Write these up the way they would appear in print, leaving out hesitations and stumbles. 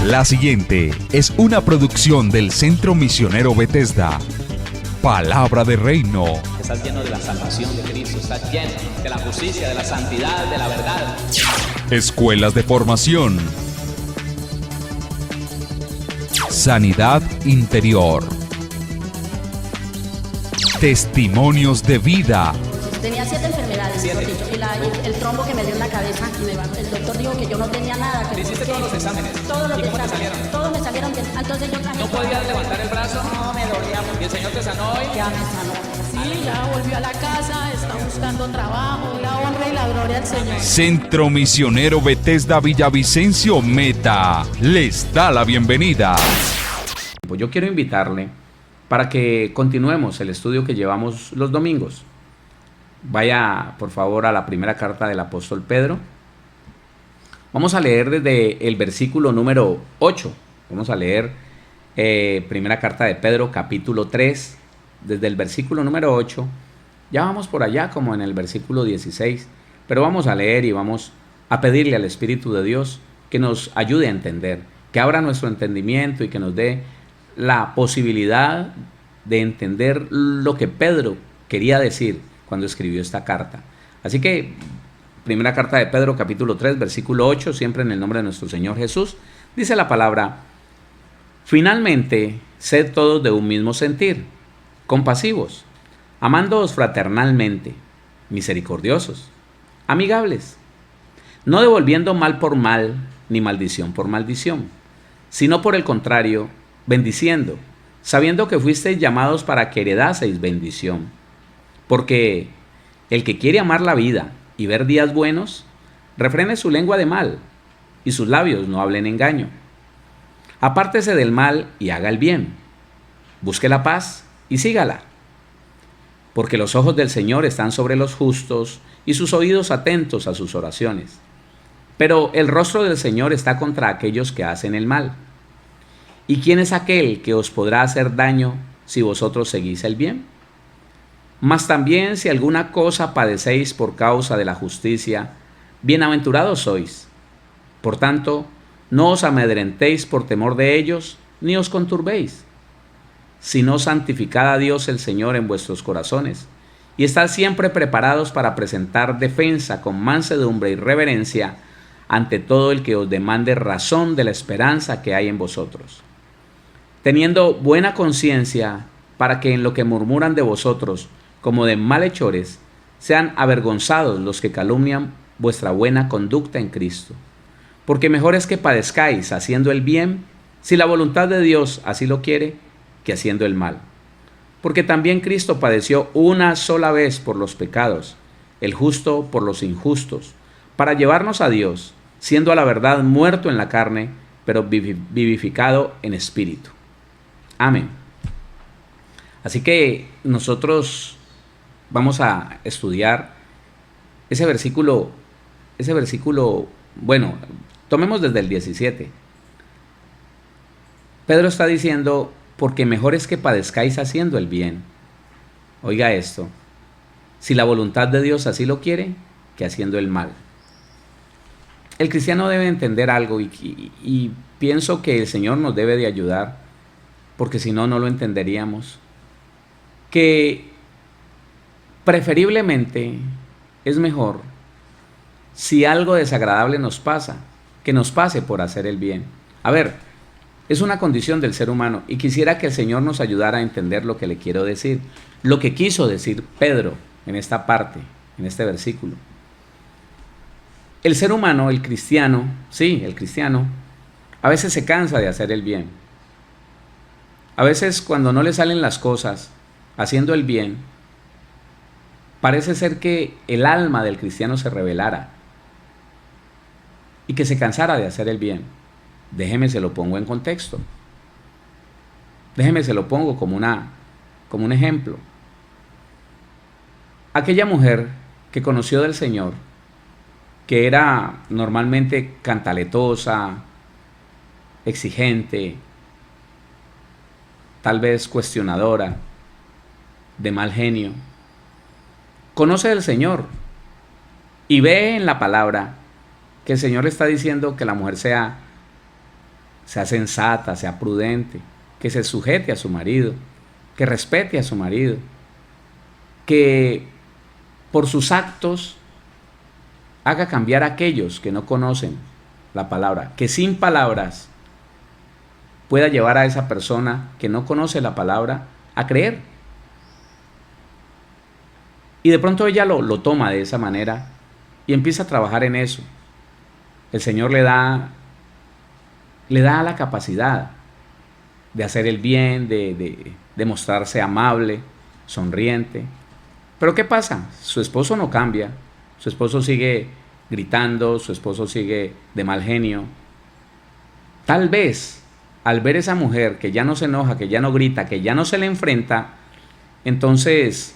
La siguiente es una producción del Centro Misionero Bethesda. Palabra de Reino. Estás lleno de la salvación de Cristo, estás lleno de la justicia, de la santidad, de la verdad. Escuelas de formación. Sanidad interior. Testimonios de vida. Tenía 7 enfermedades, mejor dicho, y el trombo que me dio en la cabeza, el doctor dijo que yo no tenía nada. ¿Le hiciste todos los exámenes? Todos los ¿Y cómo te exámenes, salieron? todos me salieron bien. Entonces yo ¿No podías levantar el brazo? No, me dolía mucho. ¿Y el Señor te sanó hoy? Ya me sanó. Sí, ya volvió a la casa, está buscando trabajo, la honra y la gloria al Señor. Centro Misionero Bethesda Villavicencio Meta les da la bienvenida. Pues yo quiero invitarle para que continuemos el estudio que llevamos los domingos. Vaya por favor a la primera carta del apóstol Pedro. Vamos a leer desde el versículo número 8. Vamos a leer primera carta de Pedro, capítulo 3, desde el versículo número 8. Ya vamos por allá como en el versículo 16, pero vamos a leer y vamos a pedirle al Espíritu de Dios que nos ayude a entender, que abra nuestro entendimiento y que nos dé la posibilidad de entender lo que Pedro quería decir cuando escribió esta carta. Así que, primera carta de Pedro, capítulo 3, versículo 8, siempre en el nombre de nuestro Señor Jesús, dice la palabra: finalmente, sed todos de un mismo sentir, compasivos, amándoos fraternalmente, misericordiosos, amigables, no devolviendo mal por mal, ni maldición por maldición, sino por el contrario, bendiciendo, sabiendo que fuisteis llamados para que heredaseis bendición. Porque el que quiere amar la vida y ver días buenos, refrene su lengua de mal, y sus labios no hablen engaño. Apártese del mal y haga el bien. Busque la paz y sígala. Porque los ojos del Señor están sobre los justos y sus oídos atentos a sus oraciones. Pero el rostro del Señor está contra aquellos que hacen el mal. ¿Y quién es aquel que os podrá hacer daño si vosotros seguís el bien? Mas también si alguna cosa padecéis por causa de la justicia, bienaventurados sois. Por tanto, no os amedrentéis por temor de ellos, ni os conturbéis, sino santificad a Dios el Señor en vuestros corazones, y estad siempre preparados para presentar defensa con mansedumbre y reverencia ante todo el que os demande razón de la esperanza que hay en vosotros, teniendo buena conciencia, para que en lo que murmuran de vosotros como de malhechores, sean avergonzados los que calumnian vuestra buena conducta en Cristo. Porque mejor es que padezcáis haciendo el bien, si la voluntad de Dios así lo quiere, que haciendo el mal. Porque también Cristo padeció una sola vez por los pecados, el justo por los injustos, para llevarnos a Dios, siendo a la verdad muerto en la carne, pero vivificado en espíritu. Amén. Así que nosotros vamos a estudiar ese versículo, bueno, tomemos desde el 17. Pedro está diciendo, porque mejor es que padezcáis haciendo el bien. Oiga esto, si la voluntad de Dios así lo quiere, que haciendo el mal. El cristiano debe entender algo y pienso que el Señor nos debe de ayudar, porque si no, no lo entenderíamos. Que preferiblemente es mejor, si algo desagradable nos pasa, que nos pase por hacer el bien. A ver, es una condición del ser humano y quisiera que el Señor nos ayudara a entender lo que le quiero decir, lo que quiso decir Pedro en esta parte, en este versículo. El ser humano, el cristiano, a veces se cansa de hacer el bien. A veces cuando no le salen las cosas, haciendo el bien, parece ser que el alma del cristiano se rebelara y que se cansara de hacer el bien. Déjeme se lo pongo en contexto. Déjeme se lo pongo como un ejemplo. Aquella mujer que conoció del Señor, que era normalmente cantaletosa, exigente, tal vez cuestionadora, de mal genio, conoce del Señor y ve en la palabra que el Señor le está diciendo que la mujer sea sea sensata, sea prudente, que se sujete a su marido, que respete a su marido, que por sus actos haga cambiar a aquellos que no conocen la palabra, que sin palabras pueda llevar a esa persona que no conoce la palabra a creer. Y de pronto ella lo toma de esa manera y empieza a trabajar en eso. El Señor le da la capacidad de hacer el bien, de mostrarse amable, sonriente. Pero ¿qué pasa? Su esposo no cambia, su esposo sigue gritando, su esposo sigue de mal genio. Tal vez al ver esa mujer que ya no se enoja, que ya no grita, que ya no se le enfrenta, entonces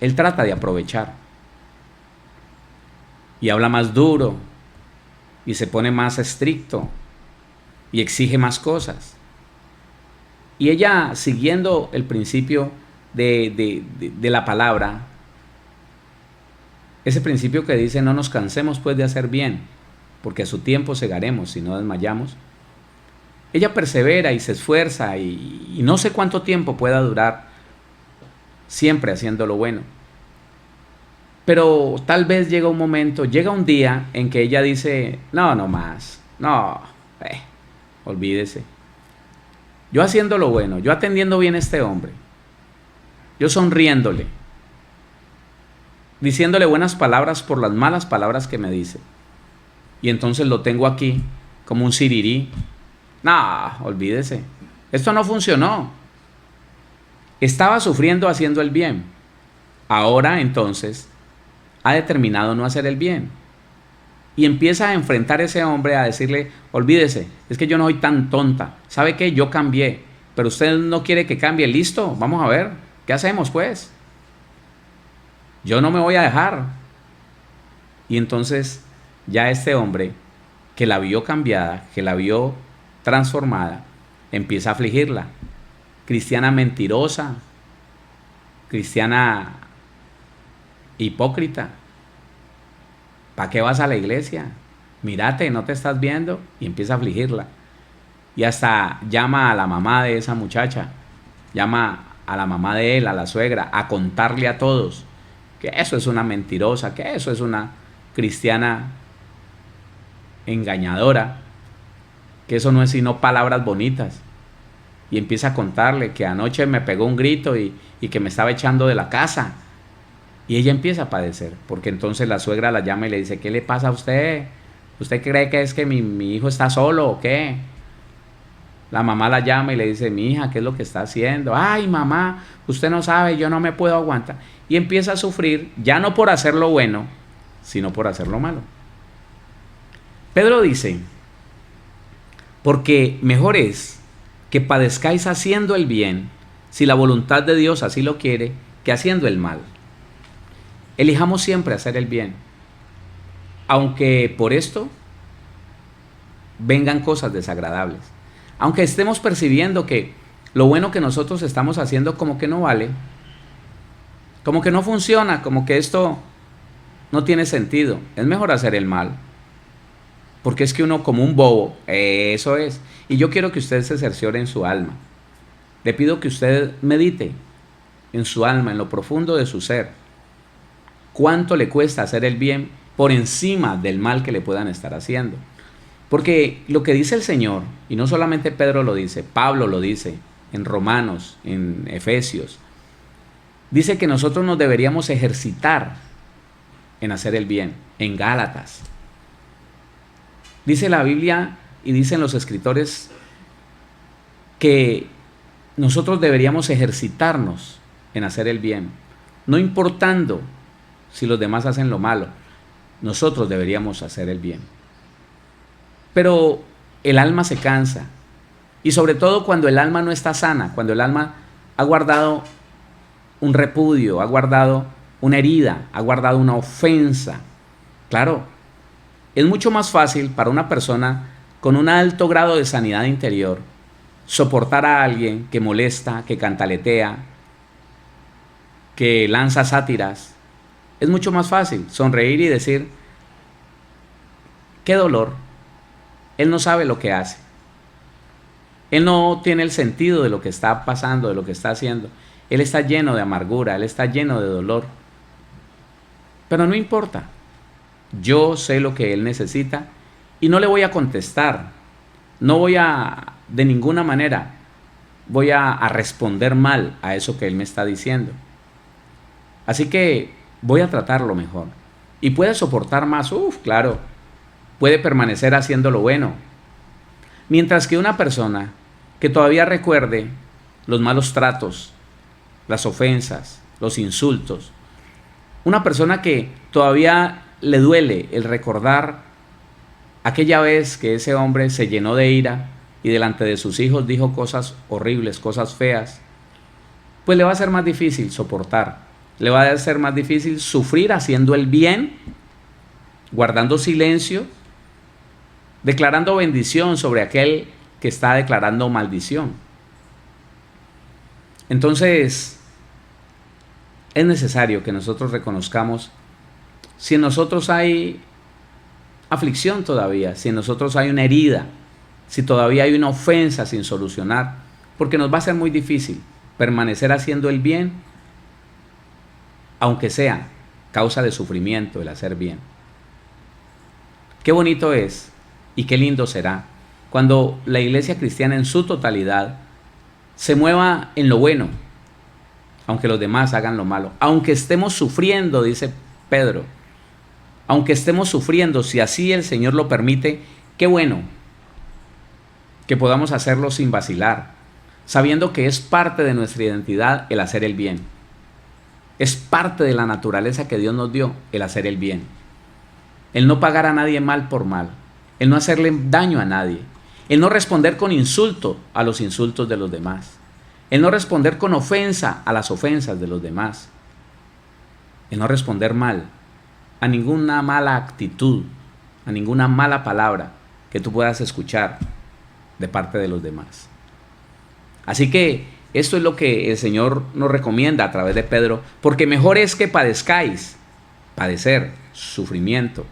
él trata de aprovechar y habla más duro y se pone más estricto y exige más cosas. Y ella, siguiendo el principio de la palabra, ese principio que dice: no nos cansemos pues de hacer bien, porque a su tiempo segaremos si no desmayamos. Ella persevera y se esfuerza y no sé cuánto tiempo pueda durar siempre haciendo lo bueno. Pero tal vez llega un momento, llega un día en que ella dice: no más, no, olvídese. Yo haciendo lo bueno, yo atendiendo bien a este hombre, yo sonriéndole, diciéndole buenas palabras por las malas palabras que me dice. Y entonces lo tengo aquí como un sirirí. No, olvídese. Esto no funcionó. Estaba sufriendo haciendo el bien. Ahora entonces ha determinado no hacer el bien. Y empieza a enfrentar a ese hombre, a decirle: olvídese, es que yo no soy tan tonta. ¿Sabe qué? Yo cambié, pero usted no quiere que cambie. Listo, vamos a ver, ¿qué hacemos pues? Yo no me voy a dejar. Y entonces ya este hombre, que la vio cambiada, que la vio transformada, empieza a afligirla. Cristiana mentirosa, cristiana hipócrita, ¿para qué vas a la iglesia? Mírate, ¿no te estás viendo? Y empieza a afligirla. Y hasta llama a la mamá de esa muchacha, llama a la mamá de él, a la suegra, a contarle a todos que eso es una mentirosa, que eso es una cristiana engañadora, que eso no es sino palabras bonitas. Y empieza a contarle que anoche me pegó un grito y que me estaba echando de la casa. Y ella empieza a padecer, porque entonces la suegra la llama y le dice: ¿qué le pasa a usted? ¿Usted cree que es que mi hijo está solo o qué? La mamá la llama y le dice: mi hija, ¿qué es lo que está haciendo? Ay, mamá, usted no sabe, yo no me puedo aguantar. Y empieza a sufrir, ya no por hacer lo bueno, sino por hacer lo malo. Pedro dice: porque mejor es que padezcáis haciendo el bien, si la voluntad de Dios así lo quiere, que haciendo el mal. Elijamos siempre hacer el bien, aunque por esto vengan cosas desagradables, aunque estemos percibiendo que lo bueno que nosotros estamos haciendo como que no vale, como que no funciona, como que esto no tiene sentido. Es mejor hacer el mal, porque es que uno como un bobo, eso es. Y yo quiero que usted se cerciore en su alma. Le pido que usted medite en su alma, en lo profundo de su ser. ¿Cuánto le cuesta hacer el bien por encima del mal que le puedan estar haciendo? Porque lo que dice el Señor, y no solamente Pedro lo dice, Pablo lo dice en Romanos, en Efesios, dice que nosotros nos deberíamos ejercitar en hacer el bien, en Gálatas. Dice la Biblia y dicen los escritores que nosotros deberíamos ejercitarnos en hacer el bien, no importando si los demás hacen lo malo, nosotros deberíamos hacer el bien. Pero el alma se cansa, y sobre todo cuando el alma no está sana, cuando el alma ha guardado un repudio, ha guardado una herida, ha guardado una ofensa. Claro, es mucho más fácil para una persona con un alto grado de sanidad interior soportar a alguien que molesta, que cantaletea, que lanza sátiras. Es mucho más fácil sonreír y decir: qué dolor, él no sabe lo que hace, Él no tiene el sentido de lo que está pasando, de lo que está haciendo. Él está lleno de amargura, él está lleno de dolor. Pero no importa. Yo sé lo que él necesita y no le voy a contestar. No voy a, de ninguna manera, voy a responder mal a eso que él me está diciendo. Así que voy a tratarlo mejor. Y puede soportar más, claro. Puede permanecer haciendo lo bueno. Mientras que una persona que todavía recuerde los malos tratos, las ofensas, los insultos, una persona que todavía le duele el recordar aquella vez que ese hombre se llenó de ira y delante de sus hijos dijo cosas horribles, cosas feas, pues le va a ser más difícil soportar, le va a ser más difícil sufrir haciendo el bien, guardando silencio, declarando bendición sobre aquel que está declarando maldición. Entonces, es necesario que nosotros reconozcamos si en nosotros hay aflicción todavía, si en nosotros hay una herida, si todavía hay una ofensa sin solucionar, porque nos va a ser muy difícil permanecer haciendo el bien, aunque sea causa de sufrimiento el hacer bien. Qué bonito es y qué lindo será cuando la iglesia cristiana en su totalidad se mueva en lo bueno, aunque los demás hagan lo malo, aunque estemos sufriendo, dice Pedro, aunque estemos sufriendo, si así el Señor lo permite, qué bueno que podamos hacerlo sin vacilar, sabiendo que es parte de nuestra identidad el hacer el bien. Es parte de la naturaleza que Dios nos dio el hacer el bien. El no pagar a nadie mal por mal, el no hacerle daño a nadie, el no responder con insulto a los insultos de los demás, el no responder con ofensa a las ofensas de los demás, el no responder mal a ninguna mala actitud, a ninguna mala palabra que tú puedas escuchar de parte de los demás. Así que esto es lo que el Señor nos recomienda a través de Pedro, porque mejor es que padezcáis, padecer, sufrimiento,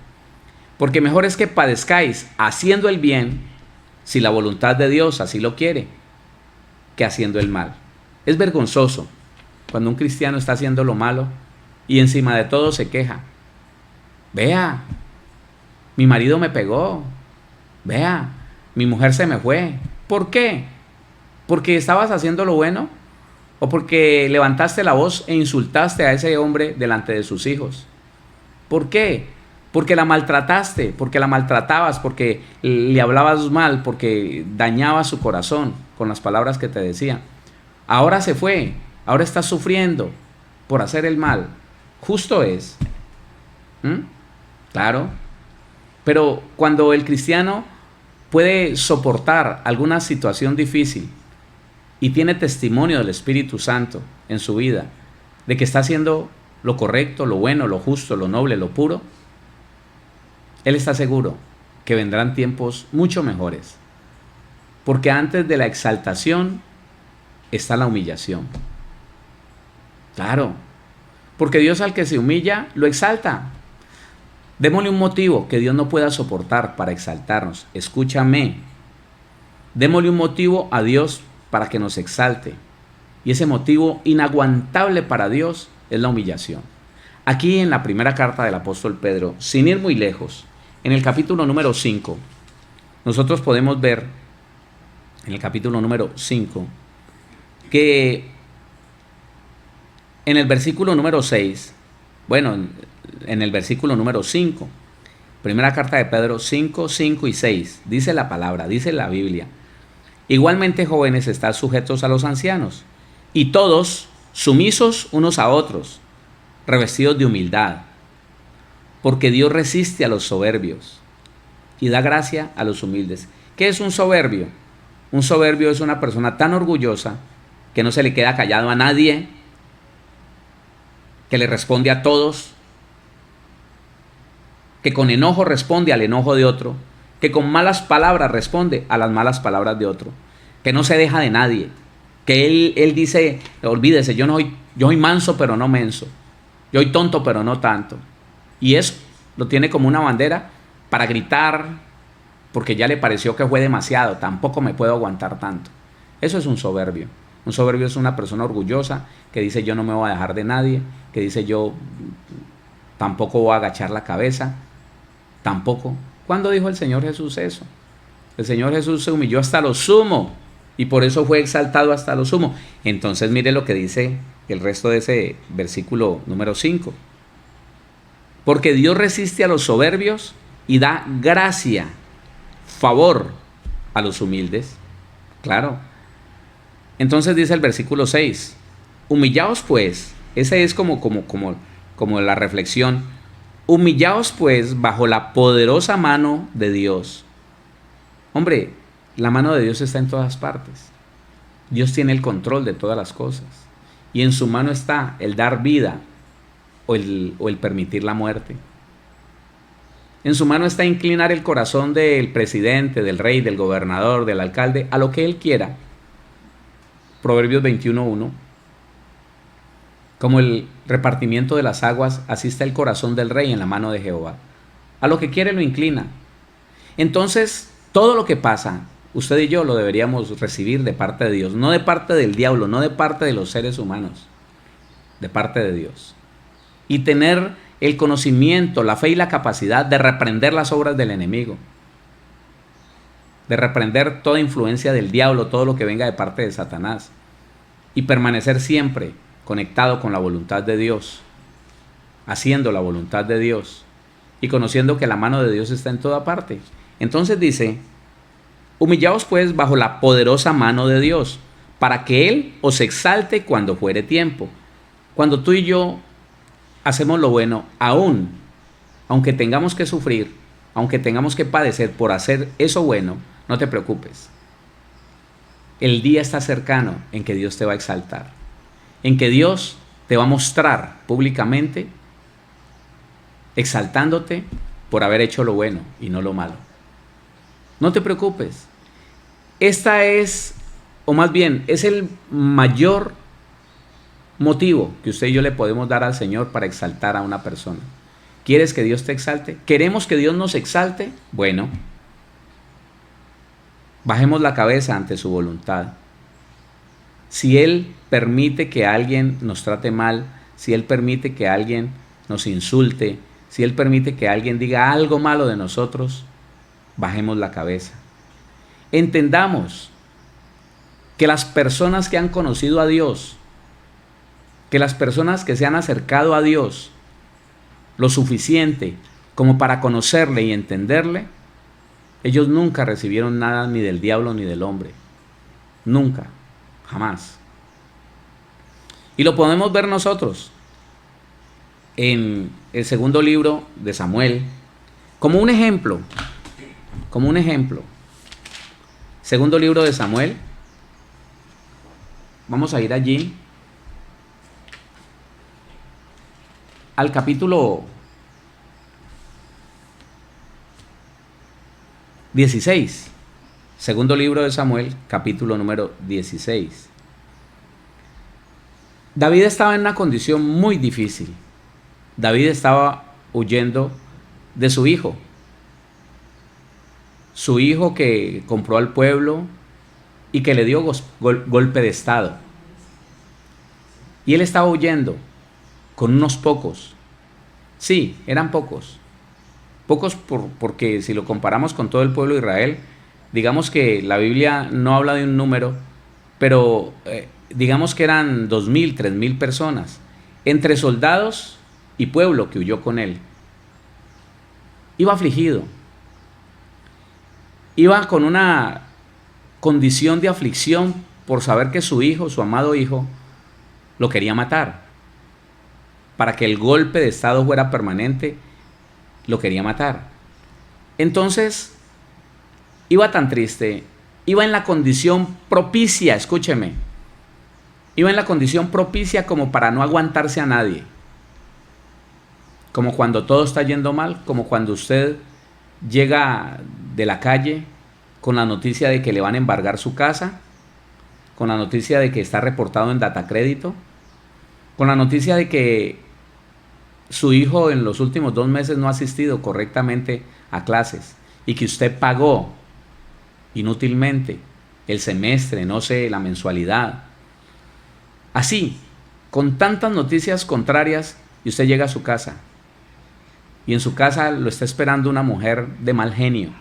porque mejor es que padezcáis haciendo el bien, si la voluntad de Dios así lo quiere, que haciendo el mal. Es vergonzoso cuando un cristiano está haciendo lo malo y encima de todo se queja. Vea, mi marido me pegó. Vea, mi mujer se me fue. ¿Por qué? ¿Porque estabas haciendo lo bueno? ¿O porque levantaste la voz e insultaste a ese hombre delante de sus hijos? ¿Por qué? Porque la maltrataste, porque la maltratabas, porque le hablabas mal, porque dañabas su corazón con las palabras que te decía. Ahora se fue, ahora estás sufriendo por hacer el mal. Justo es. Claro. Pero cuando el cristiano puede soportar alguna situación difícil y tiene testimonio del Espíritu Santo en su vida, de que está haciendo lo correcto, lo bueno, lo justo, lo noble, lo puro, él está seguro que vendrán tiempos mucho mejores. Porque antes de la exaltación está la humillación. Claro, porque Dios al que se humilla lo exalta. Démosle un motivo que Dios no pueda soportar para exaltarnos. Escúchame. Démosle un motivo a Dios para que nos exalte. Y ese motivo inaguantable para Dios es la humillación. Aquí en la primera carta del apóstol Pedro, sin ir muy lejos, en el capítulo número 5, nosotros podemos ver, en el capítulo número 5, que en el versículo número 6, bueno, en el versículo número 5, primera carta de Pedro 5, 5 y 6, dice la palabra, dice la Biblia: igualmente jóvenes, estad sujetos a los ancianos, y todos sumisos unos a otros, revestidos de humildad, porque Dios resiste a los soberbios y da gracia a los humildes. ¿Qué es un soberbio? Un soberbio es una persona tan orgullosa que no se le queda callado a nadie, que le responde a todos, que con enojo responde al enojo de otro, que con malas palabras responde a las malas palabras de otro, que no se deja de nadie, que él dice, olvídese, yo soy manso pero no menso, yo soy tonto pero no tanto. Y eso lo tiene como una bandera para gritar, porque ya le pareció que fue demasiado, tampoco me puedo aguantar tanto. Eso es un soberbio. Un soberbio es una persona orgullosa que dice yo no me voy a dejar de nadie, que dice yo tampoco voy a agachar la cabeza, tampoco. ¿Cuándo dijo el Señor Jesús eso? El Señor Jesús se humilló hasta lo sumo y por eso fue exaltado hasta lo sumo. Entonces mire lo que dice el resto de ese versículo número 5. Porque Dios resiste a los soberbios y da gracia, favor a los humildes. Claro. Entonces dice el versículo 6, humillaos pues, ese es como la reflexión, humillaos pues bajo la poderosa mano de Dios. Hombre, la mano de Dios está en todas partes. Dios tiene el control de todas las cosas. Y en su mano está el dar vida o el permitir la muerte. En su mano está inclinar el corazón del presidente, del rey, del gobernador, del alcalde, a lo que él quiera. Proverbios 21:1. Como el repartimiento de las aguas, así está el corazón del rey en la mano de Jehová. A lo que quiere lo inclina. Entonces, todo lo que pasa, usted y yo lo deberíamos recibir de parte de Dios, no de parte del diablo, no de parte de los seres humanos, de parte de Dios. Y tener el conocimiento, la fe y la capacidad de reprender las obras del enemigo, de reprender toda influencia del diablo, todo lo que venga de parte de Satanás, y permanecer siempre conectado con la voluntad de Dios, haciendo la voluntad de Dios y conociendo que la mano de Dios está en toda parte. Entonces dice, humillaos pues bajo la poderosa mano de Dios, para que Él os exalte cuando fuere tiempo. Cuando tú y yo hacemos lo bueno, aunque tengamos que sufrir, aunque tengamos que padecer por hacer eso bueno, no te preocupes. El día está cercano en que Dios te va a exaltar, en que Dios te va a mostrar públicamente, exaltándote por haber hecho lo bueno y no lo malo. No te preocupes. Esta es, o más bien, es el mayor motivo que usted y yo le podemos dar al Señor para exaltar a una persona. ¿Quieres que Dios te exalte? ¿Queremos que Dios nos exalte? Bueno, bajemos la cabeza ante su voluntad. Si Él permite que alguien nos trate mal, si Él permite que alguien nos insulte, si Él permite que alguien diga algo malo de nosotros, bajemos la cabeza. Entendamos que las personas que han conocido a Dios, que las personas que se han acercado a Dios lo suficiente como para conocerle y entenderle, ellos nunca recibieron nada ni del diablo ni del hombre. Nunca, jamás. Y lo podemos ver nosotros en el segundo libro de Samuel, como un ejemplo. Segundo libro de Samuel. Vamos a ir allí al capítulo 16. Segundo libro de Samuel, capítulo número 16. David estaba en una condición muy difícil. David estaba huyendo de su hijo. Su hijo que compró al pueblo y que le dio golpe de estado. Y él estaba huyendo con unos pocos. Sí, eran pocos. Pocos porque si lo comparamos con todo el pueblo de Israel, digamos que la Biblia no habla de un número, pero digamos que eran 2,000, 3,000 personas, entre soldados y pueblo que huyó con él. Iba afligido. Iba con una condición de aflicción por saber que su hijo, su amado hijo, lo quería matar. Para que el golpe de estado fuera permanente, lo quería matar. Entonces, iba tan triste, iba en la condición propicia, escúcheme, iba en la condición propicia como para no aguantarse a nadie. Como cuando todo está yendo mal, como cuando usted llega de la calle con la noticia de que le van a embargar su casa, con la noticia de que está reportado en Datacrédito, con la noticia de que su hijo en los últimos 2 meses no ha asistido correctamente a clases y que usted pagó inútilmente el semestre, no sé, la mensualidad. Así, con tantas noticias contrarias, y usted llega a su casa y en su casa lo está esperando una mujer de mal genio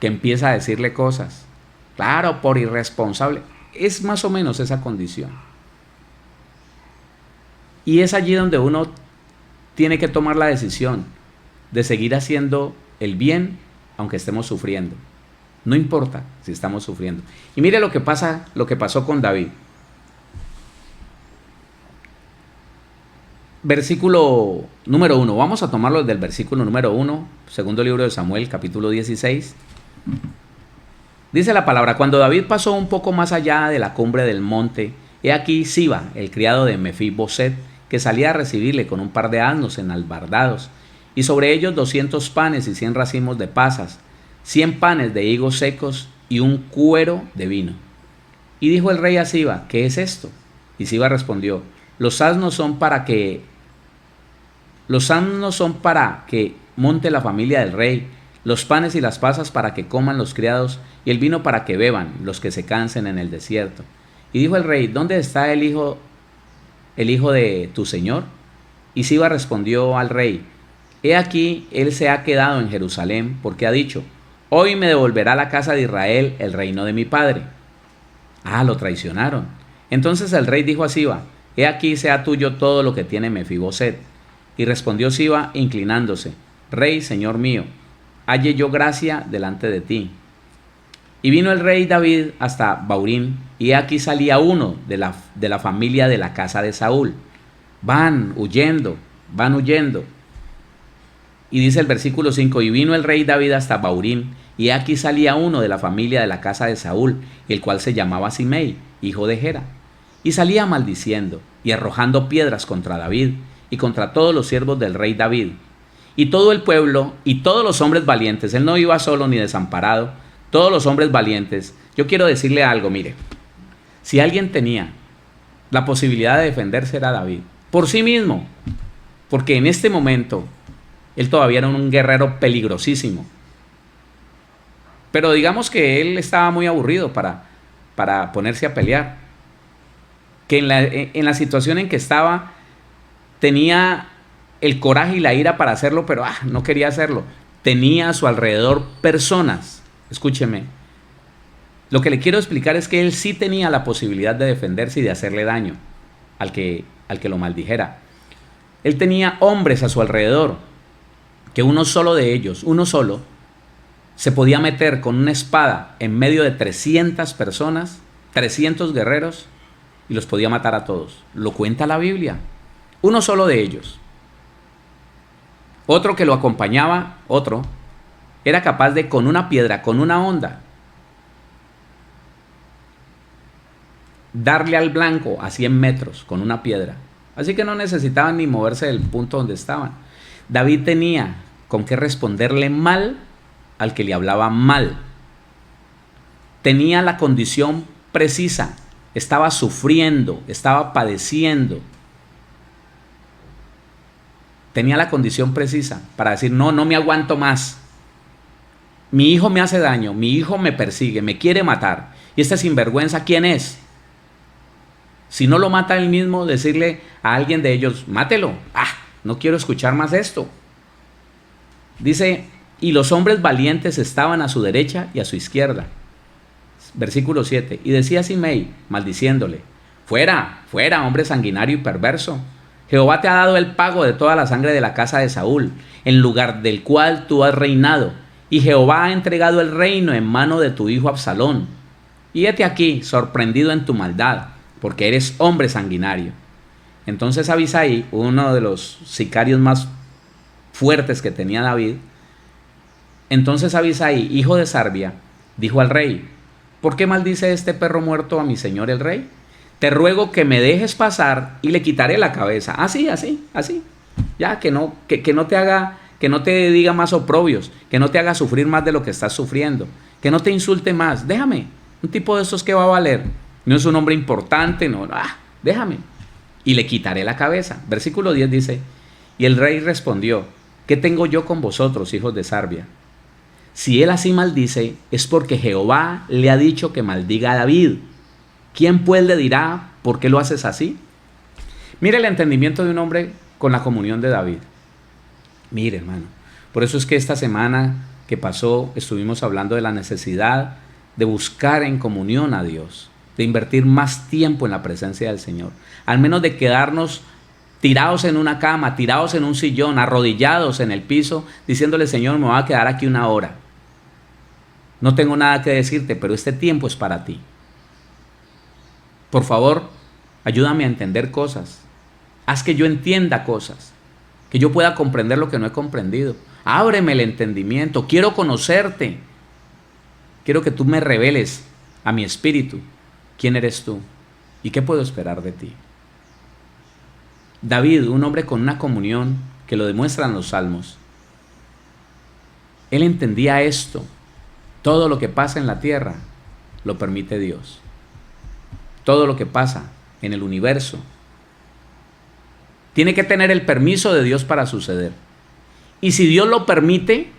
que empieza a decirle cosas, claro, por irresponsable. Es más o menos esa condición. Y es allí donde uno tiene que tomar la decisión de seguir haciendo el bien aunque estemos sufriendo. No importa si estamos sufriendo. Y mire lo que pasó con David. Versículo número 1. Vamos a tomarlo desde el versículo número 1, segundo libro de Samuel, capítulo 16. Dice la palabra: cuando David pasó un poco más allá de la cumbre del monte, he aquí Siba, el criado de Mefiboset, que salía a recibirle con un par de asnos enalbardados, y sobre ellos 200 panes y 100 racimos de pasas, 100 panes de higos secos y un cuero de vino. Y dijo el rey a Siba: ¿qué es esto? Y Siba respondió: los asnos son para que monte la familia del rey, los panes y las pasas para que coman los criados, y el vino para que beban los que se cansen en el desierto. Y dijo el rey: ¿dónde está el hijo de tu señor? Y Siba respondió al rey: he aquí, él se ha quedado en Jerusalén, porque ha dicho: hoy me devolverá la casa de Israel el reino de mi padre. Ah, lo traicionaron. Entonces el rey dijo a Siba: he aquí sea tuyo todo lo que tiene Mefiboset. Y respondió Siba inclinándose: rey, señor mío, halle yo gracia delante de ti. Y vino el rey David hasta Baurín, y he aquí salía uno de la familia de la casa de Saúl. Van huyendo. Y dice el versículo 5: y vino el rey David hasta Baurín, y he aquí salía uno de la familia de la casa de Saúl, el cual se llamaba Simei, hijo de Gera. Y salía maldiciendo y arrojando piedras contra David y contra todos los siervos del rey David. Y todo el pueblo y todos los hombres valientes, él no iba solo ni desamparado, todos los hombres valientes. Yo quiero decirle algo, mire, si alguien tenía la posibilidad de defenderse era David, por sí mismo, porque en este momento él todavía era un guerrero peligrosísimo. Pero digamos que él estaba muy aburrido para ponerse a pelear, que en la situación en que estaba tenía el coraje y la ira para hacerlo, pero no quería hacerlo. Tenía a su alrededor personas. Escúcheme, lo que le quiero explicar es que él sí tenía la posibilidad de defenderse y de hacerle daño al que lo maldijera. Él tenía hombres a su alrededor, que uno solo, se podía meter con una espada en medio de 300 personas, 300 guerreros, y los podía matar a todos. Lo cuenta la Biblia. Uno solo de ellos. Otro que lo acompañaba, era capaz de, con una piedra, con una honda, darle al blanco a 100 metros con una piedra. Así que no necesitaban ni moverse del punto donde estaban. David tenía con qué responderle mal al que le hablaba mal. Tenía la condición precisa. Estaba sufriendo, estaba padeciendo. Tenía la condición precisa para decir: no me aguanto más. Mi hijo me hace daño, mi hijo me persigue, me quiere matar. Y este sinvergüenza, ¿quién es? Si no lo mata él mismo, decirle a alguien de ellos: mátelo. No quiero escuchar más esto. Dice: y los hombres valientes estaban a su derecha y a su izquierda. Versículo 7. Y decía Simei, maldiciéndole: fuera, hombre sanguinario y perverso. Jehová te ha dado el pago de toda la sangre de la casa de Saúl, en lugar del cual tú has reinado. Y Jehová ha entregado el reino en mano de tu hijo Absalón. Y hete aquí, sorprendido en tu maldad, porque eres hombre sanguinario. Entonces Abisai, uno de los sicarios más fuertes que tenía David, entonces Abisai, hijo de Sarbia, dijo al rey: ¿por qué maldice este perro muerto a mi señor el rey? Te ruego que me dejes pasar y le quitaré la cabeza. Así. Ya, que no te diga más oprobios, que no te haga sufrir más de lo que estás sufriendo, que no te insulte más. Déjame. Un tipo de estos que va a valer. No es un hombre importante, déjame. Y le quitaré la cabeza. Versículo 10 dice: y el rey respondió: ¿qué tengo yo con vosotros, hijos de Sarbia? Si él así maldice, es porque Jehová le ha dicho que maldiga a David. ¿Quién pues le dirá por qué lo haces así? Mire el entendimiento de un hombre con la comunión de David. Mire, hermano, por eso es que esta semana que pasó estuvimos hablando de la necesidad de buscar en comunión a Dios, de invertir más tiempo en la presencia del Señor, al menos de quedarnos tirados en una cama, tirados en un sillón, arrodillados en el piso, diciéndole: Señor, me voy a quedar aquí 1 hora. No tengo nada que decirte, pero este tiempo es para ti. Por favor, ayúdame a entender cosas. Haz que yo entienda cosas, que yo pueda comprender lo que no he comprendido. Ábreme el entendimiento. Quiero conocerte. Quiero que tú me reveles a mi espíritu quién eres tú y qué puedo esperar de ti. David, un hombre con una comunión que lo demuestran los salmos, él entendía esto. Todo lo que pasa en la tierra lo permite Dios. Todo lo que pasa en el universo tiene que tener el permiso de Dios para suceder. Y si Dios lo permite,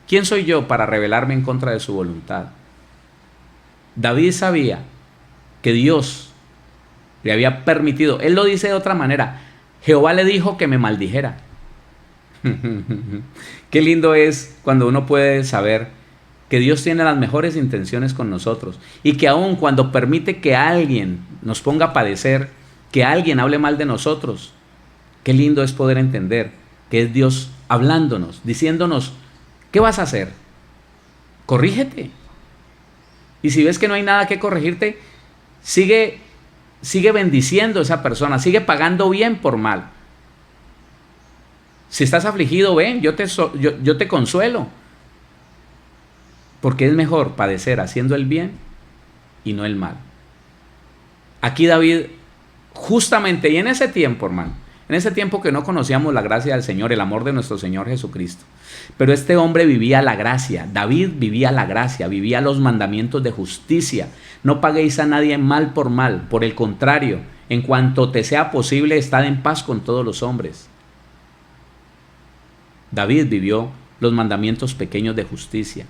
¿quién soy yo para rebelarme en contra de su voluntad? David sabía que Dios le había permitido. Él lo dice de otra manera: Jehová le dijo que me maldijera. Qué lindo es cuando uno puede saber que Dios tiene las mejores intenciones con nosotros y que aun cuando permite que alguien nos ponga a padecer, que alguien hable mal de nosotros, qué lindo es poder entender que es Dios hablándonos, diciéndonos: ¿qué vas a hacer? Corrígete. Y si ves que no hay nada que corregirte, sigue bendiciendo a esa persona, sigue pagando bien por mal. Si estás afligido, ven, yo te consuelo. Porque es mejor padecer haciendo el bien y no el mal. Aquí David, justamente, y en ese tiempo, hermano, en ese tiempo que no conocíamos la gracia del Señor, el amor de nuestro Señor Jesucristo, pero este hombre vivía la gracia. David vivía la gracia, vivía los mandamientos de justicia. No paguéis a nadie mal, por el contrario, en cuanto te sea posible, estad en paz con todos los hombres. David vivió los mandamientos pequeños de justicia.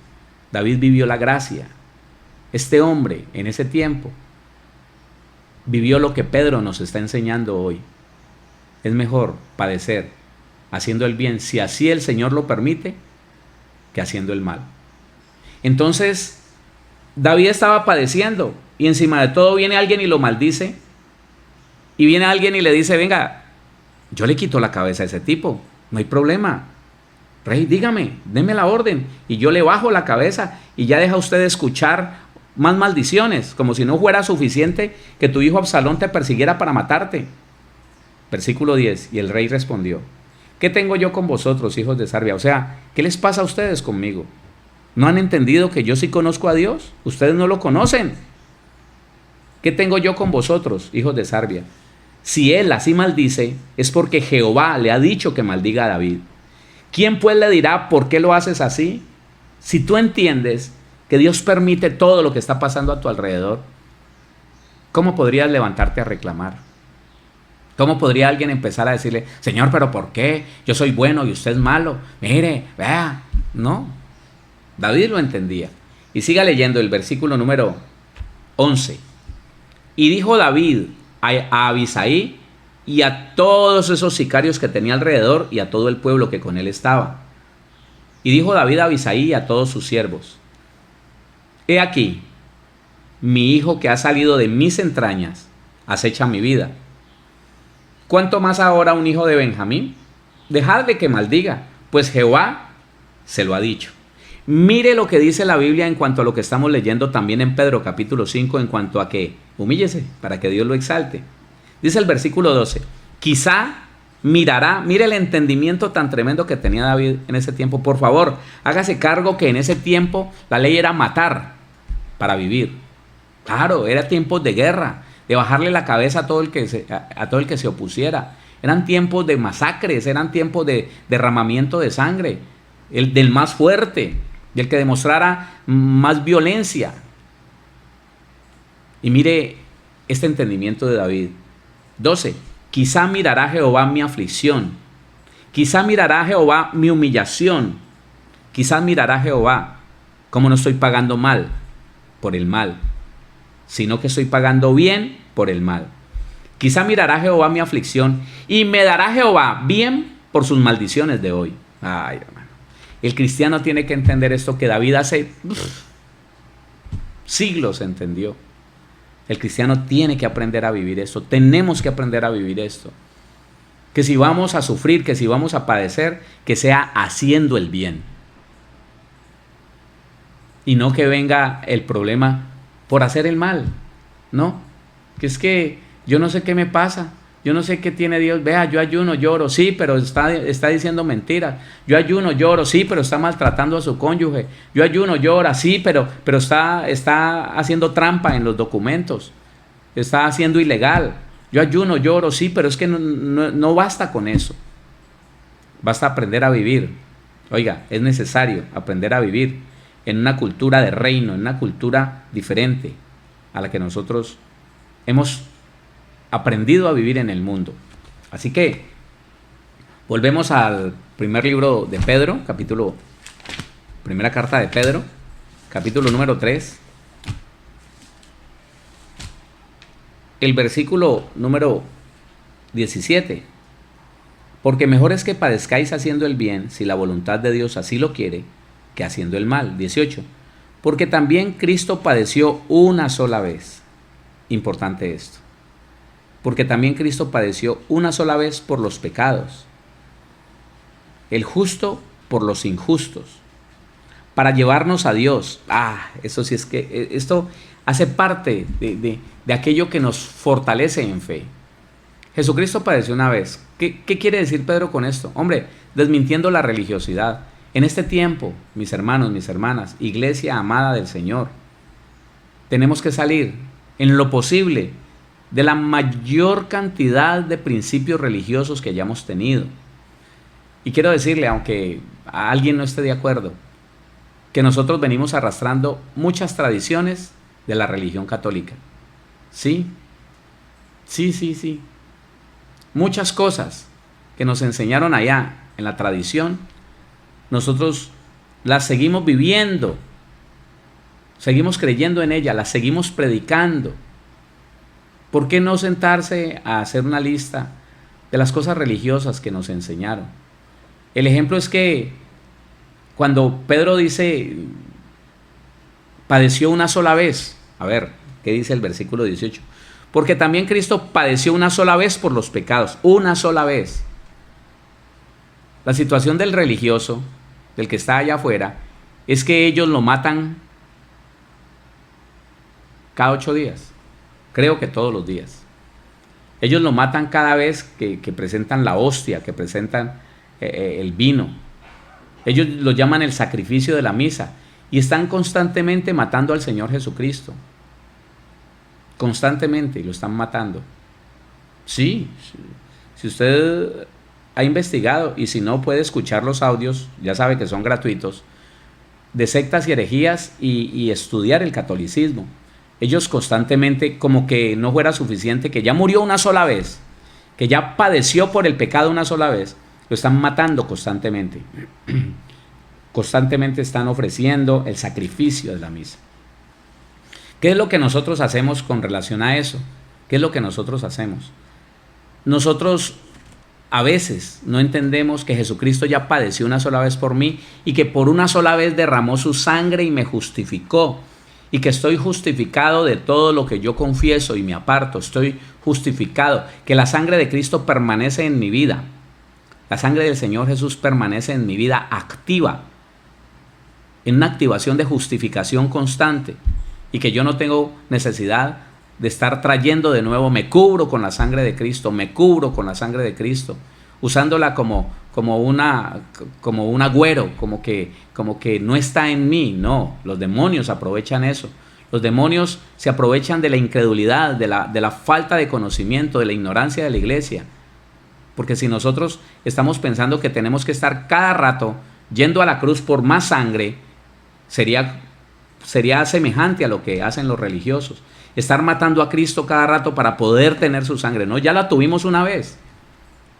David vivió la gracia. Este hombre, en ese tiempo, vivió lo que Pedro nos está enseñando hoy. Es mejor padecer haciendo el bien, si así el Señor lo permite, que haciendo el mal. Entonces, David estaba padeciendo y encima de todo viene alguien y lo maldice. Y viene alguien y le dice: venga, yo le quito la cabeza a ese tipo, no hay problema. Rey, dígame, deme la orden y yo le bajo la cabeza y ya deja usted de escuchar más maldiciones, como si no fuera suficiente que tu hijo Absalón te persiguiera para matarte. Versículo 10, y el rey respondió: ¿qué tengo yo con vosotros, hijos de Sarbia? O sea, ¿qué les pasa a ustedes conmigo? ¿No han entendido que yo sí conozco a Dios? Ustedes no lo conocen. ¿Qué tengo yo con vosotros, hijos de Sarbia? Si él así maldice, es porque Jehová le ha dicho que maldiga a David. ¿Quién pues le dirá por qué lo haces así? Si tú entiendes que Dios permite todo lo que está pasando a tu alrededor, ¿cómo podrías levantarte a reclamar? ¿Cómo podría alguien empezar a decirle: Señor, pero ¿por qué? Yo soy bueno y usted es malo. Mire, vea. No. David lo entendía. Y siga leyendo el versículo número 11. Y dijo David a Abisai y a todos esos sicarios que tenía alrededor y a todo el pueblo que con él estaba. Y dijo David a Abisai y a todos sus siervos: he aquí, mi hijo que ha salido de mis entrañas acecha mi vida. ¿Cuánto más ahora un hijo de Benjamín? Dejadle que maldiga, pues Jehová se lo ha dicho. Mire lo que dice la Biblia en cuanto a lo que estamos leyendo también en Pedro capítulo 5, en cuanto a que humíllese para que Dios lo exalte. Dice el versículo 12: quizá mirará, mire el entendimiento tan tremendo que tenía David en ese tiempo. Por favor, hágase cargo que en ese tiempo la ley era matar para vivir. Claro, era tiempos de guerra, de bajarle la cabeza a todo el que se opusiera. Eran tiempos de masacres, eran tiempos de derramamiento de sangre, del más fuerte, del que demostrara más violencia. Y mire este entendimiento de David. 12. Quizá mirará Jehová mi aflicción, quizá mirará Jehová mi humillación, Quizás mirará Jehová cómo no estoy pagando mal por el mal, sino que estoy pagando bien por el mal. Quizá mirará Jehová mi aflicción y me dará Jehová bien por sus maldiciones de hoy. Ay, hermano. El cristiano tiene que entender esto que David hace siglos entendió. El cristiano tiene que aprender a vivir esto. Tenemos que aprender a vivir esto. Que si vamos a sufrir, que si vamos a padecer, que sea haciendo el bien. Y no que venga el problema por hacer el mal. No. Que es que yo no sé qué me pasa. Yo no sé qué tiene Dios. Vea, yo ayuno, lloro. Sí, pero está diciendo mentiras. Yo ayuno, lloro. Sí, pero está maltratando a su cónyuge. Yo ayuno, llora. Sí, pero está haciendo trampa en los documentos. Está haciendo ilegal. Yo ayuno, lloro. Sí, pero es que no basta con eso. Basta aprender a vivir. Oiga, es necesario aprender a vivir en una cultura de reino, en una cultura diferente a la que nosotros hemos aprendido a vivir en el mundo. Así que volvemos al primer libro de Pedro, primera carta de Pedro, capítulo número 3, el versículo número 17. Porque mejor es que padezcáis haciendo el bien, si la voluntad de Dios así lo quiere, que haciendo el mal. 18. Porque también Cristo padeció una sola vez. Importante esto. Porque también Cristo padeció una sola vez por los pecados, el justo por los injustos, para llevarnos a Dios. Eso sí es que esto hace parte de aquello que nos fortalece en fe. Jesucristo padeció una vez. ¿Qué quiere decir Pedro con esto? Hombre, desmintiendo la religiosidad. En este tiempo, mis hermanos, mis hermanas, iglesia amada del Señor, tenemos que salir en lo posible de la mayor cantidad de principios religiosos que hayamos tenido. Y quiero decirle, aunque a alguien no esté de acuerdo, que nosotros venimos arrastrando muchas tradiciones de la religión católica. Sí. Muchas cosas que nos enseñaron allá en la tradición, nosotros las seguimos viviendo, seguimos creyendo en ellas, las seguimos predicando. ¿Por qué no sentarse a hacer una lista de las cosas religiosas que nos enseñaron? El ejemplo es que cuando Pedro dice, padeció una sola vez. A ver, ¿qué dice el versículo 18? Porque también Cristo padeció una sola vez por los pecados, una sola vez. La situación del religioso, del que está allá afuera, es que ellos lo matan cada 8 días. Creo que todos los días. Ellos lo matan cada vez que presentan la hostia, que presentan el vino. Ellos lo llaman el sacrificio de la misa. Y están constantemente matando al Señor Jesucristo. Constantemente lo están matando. Sí, si usted ha investigado, y si no puede escuchar los audios, ya sabe que son gratuitos, de sectas y herejías y estudiar el catolicismo. Ellos constantemente, como que no fuera suficiente, que ya murió una sola vez, que ya padeció por el pecado una sola vez, lo están matando constantemente. Constantemente están ofreciendo el sacrificio de la misa. ¿Qué es lo que nosotros hacemos con relación a eso? ¿Qué es lo que nosotros hacemos? Nosotros a veces no entendemos que Jesucristo ya padeció una sola vez por mí y que por una sola vez derramó su sangre y me justificó. Y que estoy justificado de todo lo que yo confieso y me aparto. Estoy justificado. Que la sangre de Cristo permanece en mi vida. La sangre del Señor Jesús permanece en mi vida activa. En una activación de justificación constante. Y que yo no tengo necesidad de estar trayendo de nuevo. Me cubro con la sangre de Cristo. Me cubro con la sangre de Cristo. Usándola como un agüero, como que no está en mí. No, los demonios aprovechan eso. Los demonios se aprovechan de la incredulidad, de la falta de conocimiento, de la ignorancia de la iglesia. Porque si nosotros estamos pensando que tenemos que estar cada rato yendo a la cruz por más sangre, sería semejante a lo que hacen los religiosos. Estar matando a Cristo cada rato para poder tener su sangre. No, ya la tuvimos una vez.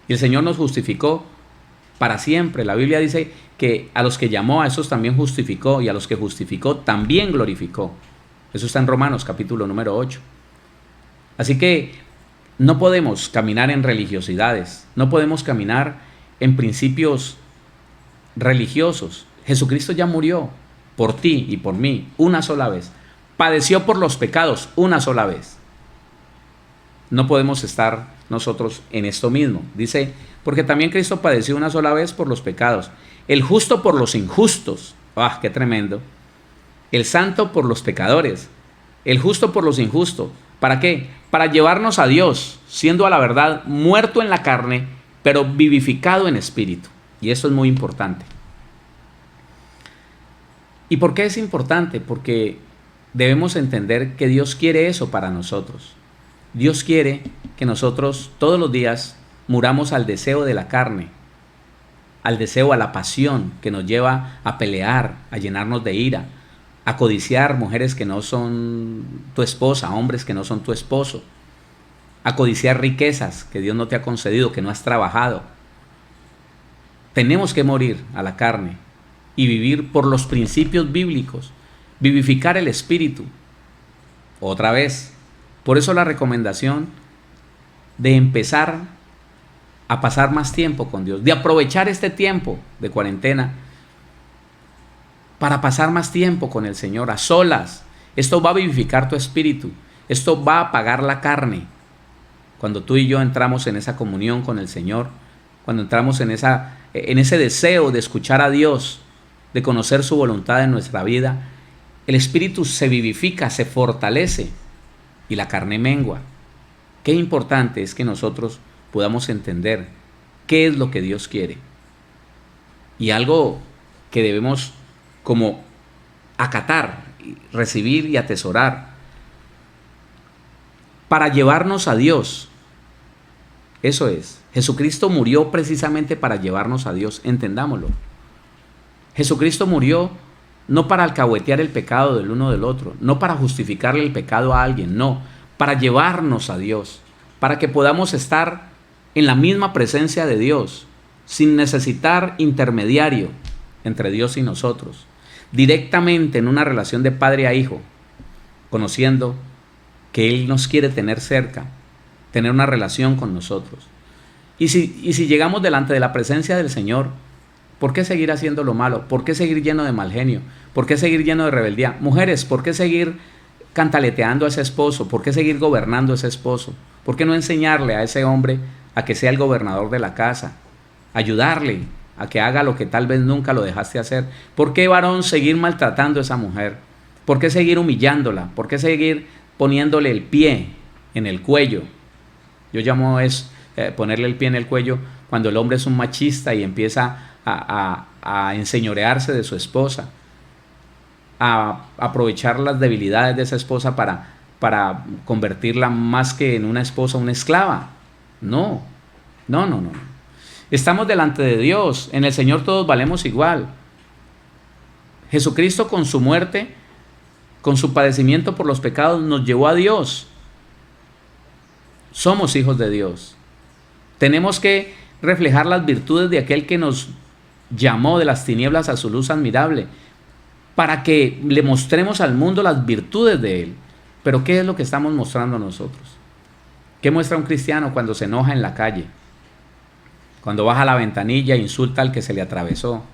Y el Señor nos justificó para siempre. La Biblia dice que a los que llamó, a esos también justificó, y a los que justificó también glorificó. Eso está en Romanos capítulo número 8. Así que no podemos caminar en religiosidades, no podemos caminar en principios religiosos. Jesucristo ya murió por ti y por mí una sola vez. Padeció por los pecados una sola vez. No podemos estar nosotros en esto mismo. Dice, porque también Cristo padeció una sola vez por los pecados. El justo por los injustos. ¡Ah, qué tremendo! El santo por los pecadores. El justo por los injustos. ¿Para qué? Para llevarnos a Dios, siendo a la verdad muerto en la carne, pero vivificado en espíritu. Y eso es muy importante. ¿Y por qué es importante? Porque debemos entender que Dios quiere eso para nosotros. Dios quiere que nosotros todos los días muramos al deseo de la carne, al deseo, a la pasión que nos lleva a pelear, a llenarnos de ira, a codiciar mujeres que no son tu esposa, hombres que no son tu esposo, a codiciar riquezas que Dios no te ha concedido, que no has trabajado. Tenemos que morir a la carne y vivir por los principios bíblicos, vivificar el espíritu. Otra vez, por eso la recomendación de empezar a pasar más tiempo con Dios, de aprovechar este tiempo de cuarentena para pasar más tiempo con el Señor, a solas. Esto va a vivificar tu espíritu, esto va a apagar la carne. Cuando tú y yo entramos en esa comunión con el Señor, cuando entramos en ese deseo de escuchar a Dios, de conocer su voluntad en nuestra vida, el espíritu se vivifica, se fortalece y la carne mengua. Qué importante es que nosotros podamos entender qué es lo que Dios quiere. Y algo que debemos como acatar, recibir y atesorar para llevarnos a Dios. Eso es, Jesucristo murió precisamente para llevarnos a Dios, entendámoslo. Jesucristo murió no para alcahuetear el pecado del uno del otro, no para justificarle el pecado a alguien, no, para llevarnos a Dios, para que podamos estar en la misma presencia de Dios, sin necesitar intermediario entre Dios y nosotros, directamente en una relación de padre a hijo, conociendo que Él nos quiere tener cerca, tener una relación con nosotros. Y si llegamos delante de la presencia del Señor, ¿por qué seguir haciendo lo malo? ¿Por qué seguir lleno de mal genio? ¿Por qué seguir lleno de rebeldía? Mujeres, ¿por qué seguir cantaleteando a ese esposo? ¿Por qué seguir gobernando a ese esposo? ¿Por qué no enseñarle a ese hombre a que sea el gobernador de la casa? Ayudarle a que haga lo que tal vez nunca lo dejaste hacer. ¿Por qué, varón, seguir maltratando a esa mujer? ¿Por qué seguir humillándola? ¿Por qué seguir poniéndole el pie en el cuello? Yo llamo es ponerle el pie en el cuello cuando el hombre es un machista y empieza a enseñorearse de su esposa, a aprovechar las debilidades de esa esposa para convertirla más que en una esposa, una esclava. No. Estamos delante de Dios, en el Señor todos valemos igual. Jesucristo con su muerte, con su padecimiento por los pecados, nos llevó a Dios. Somos hijos de Dios. Tenemos que reflejar las virtudes de aquel que nos llamó de las tinieblas a su luz admirable, para que le mostremos al mundo las virtudes de Él. Pero ¿qué es lo que estamos mostrando nosotros? ¿Qué muestra un cristiano cuando se enoja en la calle? Cuando baja la ventanilla e insulta al que se le atravesó.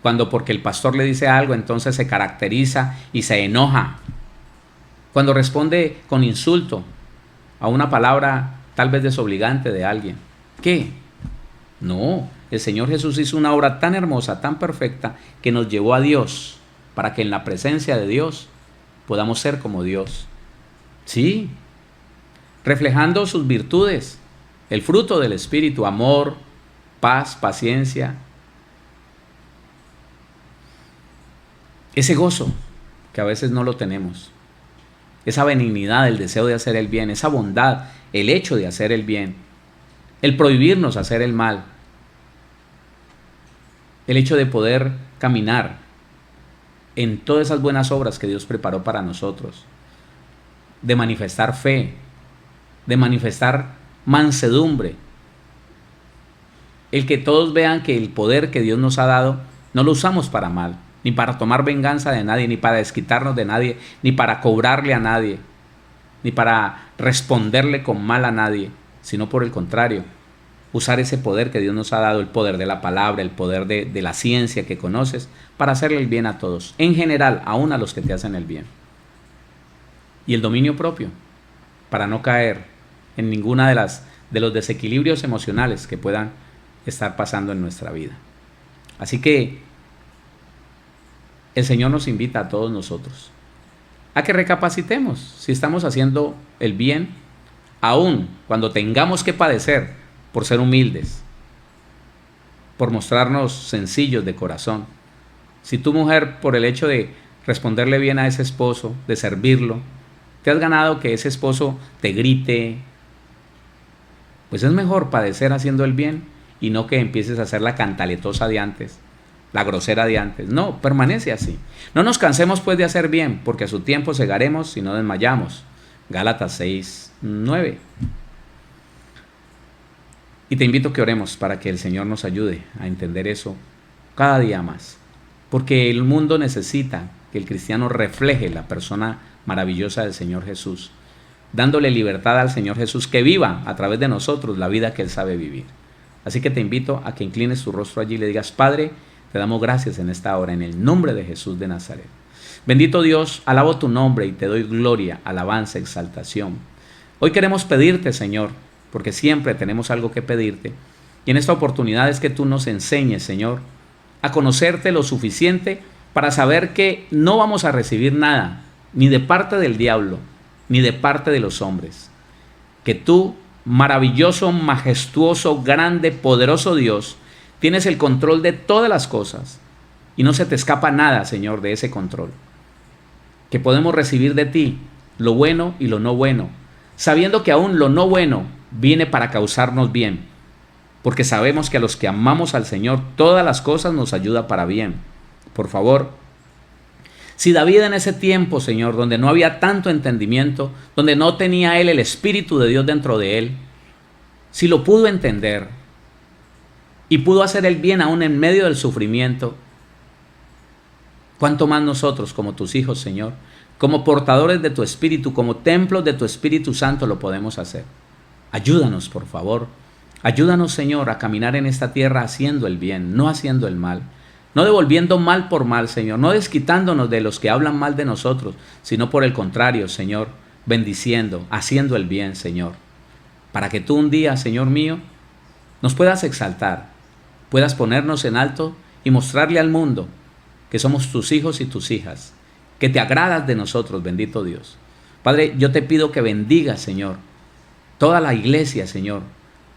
Cuando porque el pastor le dice algo, entonces se caracteriza y se enoja. Cuando responde con insulto a una palabra tal vez desobligante de alguien. ¿Qué? No, el Señor Jesús hizo una obra tan hermosa, tan perfecta, que nos llevó a Dios, para que en la presencia de Dios podamos ser como Dios. Sí, reflejando sus virtudes, el fruto del Espíritu, amor, paz, paciencia, ese gozo que a veces no lo tenemos, esa benignidad, el deseo de hacer el bien, esa bondad, el hecho de hacer el bien, el prohibirnos hacer el mal, el hecho de poder caminar en todas esas buenas obras que Dios preparó para nosotros, de manifestar fe, de manifestar mansedumbre. el que todos vean que el poder que Dios nos ha dado no lo usamos para mal, ni para tomar venganza de nadie, ni para desquitarnos de nadie, ni para cobrarle a nadie, ni para responderle con mal a nadie, sino por el contrario, usar ese poder que Dios nos ha dado, el poder de la palabra, el poder de la ciencia que conoces, para hacerle el bien a todos, en general, aún a los que te hacen el bien. Y el dominio propio, para no caer en ninguna de los desequilibrios emocionales que puedan estar pasando en nuestra vida. Así que el Señor nos invita a todos nosotros a que recapacitemos si estamos haciendo el bien, aún cuando tengamos que padecer por ser humildes, por mostrarnos sencillos de corazón. Si tu mujer, por el hecho de responderle bien a ese esposo, de servirlo, te has ganado que ese esposo te grite, pues es mejor padecer haciendo el bien y no que empieces a hacer la cantaletosa de antes, la grosera de antes. No, permanece así. No nos cansemos pues de hacer bien, porque a su tiempo segaremos y no desmayamos. Gálatas 6:9. Y te invito a que oremos para que el Señor nos ayude a entender eso cada día más. Porque el mundo necesita que el cristiano refleje la persona maravillosa del Señor Jesús, dándole libertad al Señor Jesús, que viva a través de nosotros la vida que Él sabe vivir. Así que te invito a que inclines tu rostro allí y le digas: Padre, te damos gracias en esta hora, en el nombre de Jesús de Nazaret. Bendito Dios, alabo tu nombre y te doy gloria, alabanza, exaltación. Hoy queremos pedirte, Señor, porque siempre tenemos algo que pedirte, y en esta oportunidad es que tú nos enseñes, Señor, a conocerte lo suficiente para saber que no vamos a recibir nada, ni de parte del diablo, ni de parte de los hombres. Que tú, maravilloso, majestuoso, grande, poderoso Dios, tienes el control de todas las cosas y no se te escapa nada, Señor, de ese control. Que podemos recibir de ti lo bueno y lo no bueno, sabiendo que aún lo no bueno viene para causarnos bien, porque sabemos que a los que amamos al Señor todas las cosas nos ayuda para bien. Por favor, si David en ese tiempo, Señor, donde no había tanto entendimiento, donde no tenía él el Espíritu de Dios dentro de él, si lo pudo entender y pudo hacer el bien aún en medio del sufrimiento, ¿cuánto más nosotros como tus hijos, Señor, como portadores de tu Espíritu, como templos de tu Espíritu Santo lo podemos hacer? Ayúdanos, por favor. Ayúdanos, Señor, a caminar en esta tierra haciendo el bien, no haciendo el mal. No devolviendo mal por mal, Señor, no desquitándonos de los que hablan mal de nosotros, sino por el contrario, Señor, bendiciendo, haciendo el bien, Señor. Para que tú un día, Señor mío, nos puedas exaltar, puedas ponernos en alto y mostrarle al mundo que somos tus hijos y tus hijas, que te agradas de nosotros, bendito Dios. Padre, yo te pido que bendigas, Señor, toda la iglesia, Señor,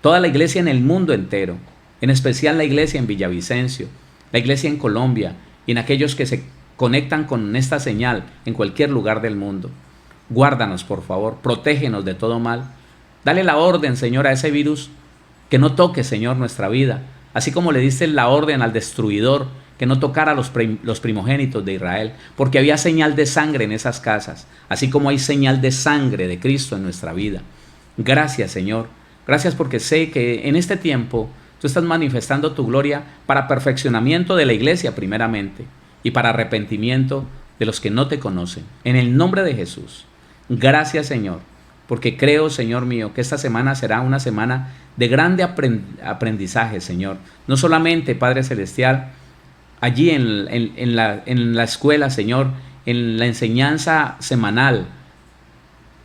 toda la iglesia en el mundo entero, en especial la iglesia en Villavicencio, la iglesia en Colombia y en aquellos que se conectan con esta señal en cualquier lugar del mundo. Guárdanos, por favor, protégenos de todo mal. Dale la orden, Señor, a ese virus que no toque, Señor, nuestra vida, así como le diste la orden al destruidor que no tocara los primogénitos de Israel, porque había señal de sangre en esas casas, así como hay señal de sangre de Cristo en nuestra vida. Gracias, Señor. Gracias porque sé que en este tiempo tú estás manifestando tu gloria para perfeccionamiento de la iglesia primeramente y para arrepentimiento de los que no te conocen. En el nombre de Jesús. Gracias, Señor, porque creo, Señor mío, que esta semana será una semana de grande aprendizaje, Señor. No solamente, Padre Celestial, allí en la escuela, Señor, en la enseñanza semanal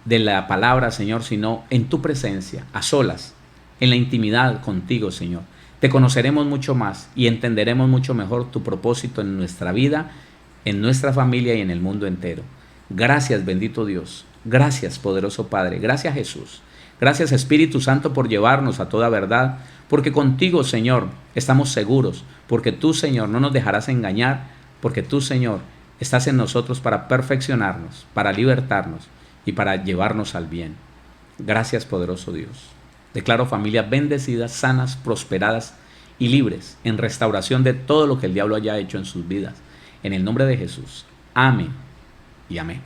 de la palabra, Señor, sino en tu presencia, a solas, en la intimidad contigo, Señor. Te conoceremos mucho más y entenderemos mucho mejor tu propósito en nuestra vida, en nuestra familia y en el mundo entero. Gracias, bendito Dios. Gracias, poderoso Padre. Gracias, Jesús. Gracias, Espíritu Santo, por llevarnos a toda verdad, porque contigo, Señor, estamos seguros, porque tú, Señor, no nos dejarás engañar, porque tú, Señor, estás en nosotros para perfeccionarnos, para libertarnos y para llevarnos al bien. Gracias, poderoso Dios. Declaro familias bendecidas, sanas, prosperadas y libres en restauración de todo lo que el diablo haya hecho en sus vidas. En el nombre de Jesús. Amén y amén.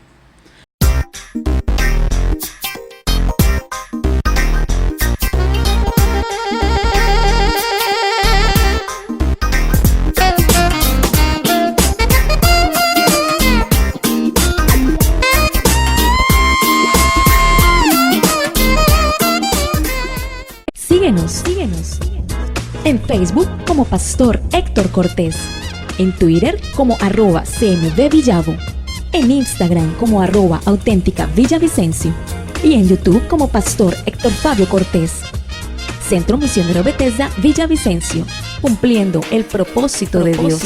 Síguenos. En Facebook como Pastor Héctor Cortés. En Twitter como @CMVVillavo. En Instagram como @auténtica Villavicencio. Y en YouTube como Pastor Héctor Fabio Cortés. Centro Misionero Bethesda Villavicencio, cumpliendo el propósito de Dios.